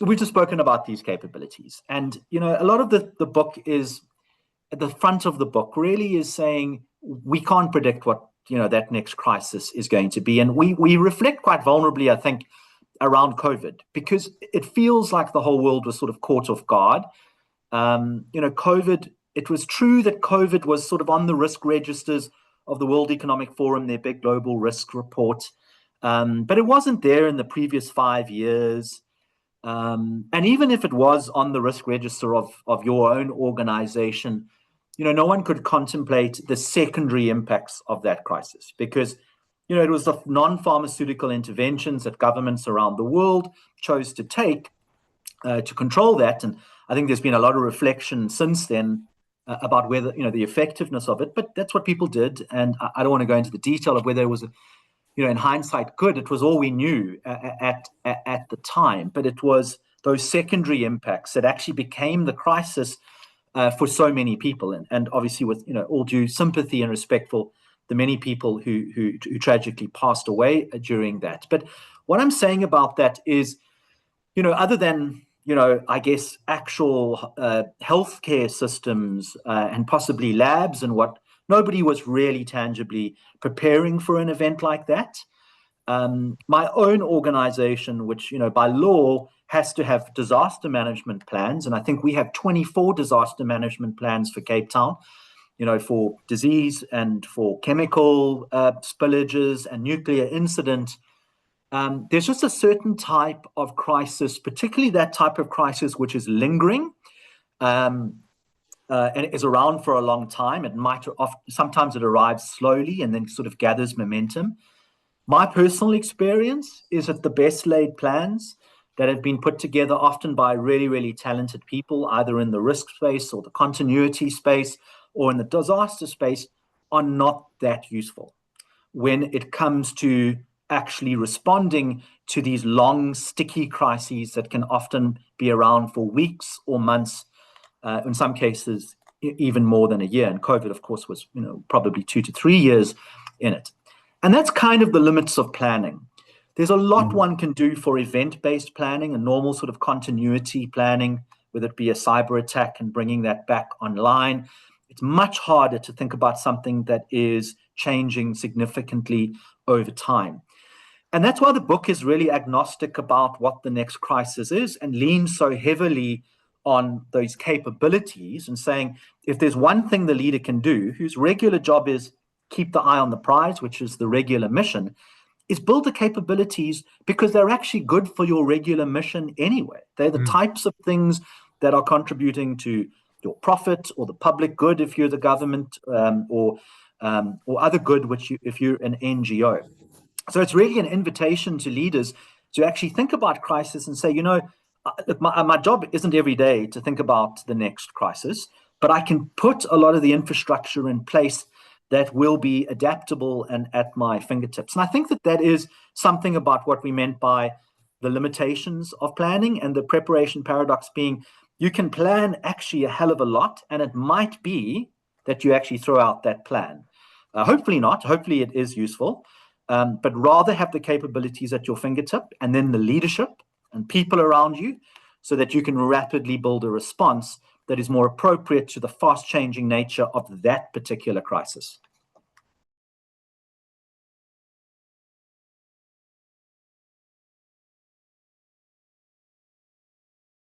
we've just spoken about these capabilities. And, a lot of the book is, at the front of the book really is saying we can't predict what, that next crisis is going to be. And we reflect quite vulnerably, I think, around COVID, because it feels like the whole world was sort of caught off guard. COVID, it was true that COVID was sort of on the risk registers of the World Economic Forum, their big global risk report. But it wasn't there in the previous 5 years. And even if it was on the risk register of your own organization, no one could contemplate the secondary impacts of that crisis, because it was the non-pharmaceutical interventions that governments around the world chose to take to control that. And I think there's been a lot of reflection since then about whether, the effectiveness of it. But that's what people did. And I don't want to go into the detail of whether it was, in hindsight, good. It was all we knew at the time. But it was those secondary impacts that actually became the crisis for so many people. And obviously with, all due sympathy and respect for the many people who tragically passed away during that. But what I'm saying about that is, other than, I guess, actual healthcare systems and possibly labs and what, nobody was really tangibly preparing for an event like that. My own organization, which, by law has to have disaster management plans, and I think we have 24 disaster management plans for Cape Town, for disease and for chemical spillages and nuclear incident. There's just a certain type of crisis, particularly that type of crisis which is lingering and is around for a long time. It might sometimes it arrives slowly and then sort of gathers momentum. My personal experience is that the best laid plans that have been put together often by really, really talented people, either in the risk space or the continuity space or in the disaster space, are not that useful when it comes to actually responding to these long, sticky crises that can often be around for weeks or months, in some cases, even more than a year. And COVID, of course, was probably 2 to 3 years in it. And that's kind of the limits of planning. There's a lot one can do for event-based planning and normal sort of continuity planning, whether it be a cyber attack and bringing that back online. It's much harder to think about something that is changing significantly over time. And that's why the book is really agnostic about what the next crisis is and leans so heavily on those capabilities and saying, if there's one thing the leader can do, whose regular job is keep the eye on the prize, which is the regular mission, is build the capabilities because they're actually good for your regular mission anyway. They're the types of things that are contributing to your profit or the public good if you're the government, or other good, if you're an NGO. So it's really an invitation to leaders to actually think about crisis and say, look, my job isn't every day to think about the next crisis, but I can put a lot of the infrastructure in place that will be adaptable and at my fingertips. And I think that is something about what we meant by the limitations of planning and the preparation paradox being, you can plan actually a hell of a lot, and it might be that you actually throw out that plan. Hopefully not. Hopefully it is useful. But rather have the capabilities at your fingertip and then the leadership and people around you so that you can rapidly build a response that is more appropriate to the fast-changing nature of that particular crisis.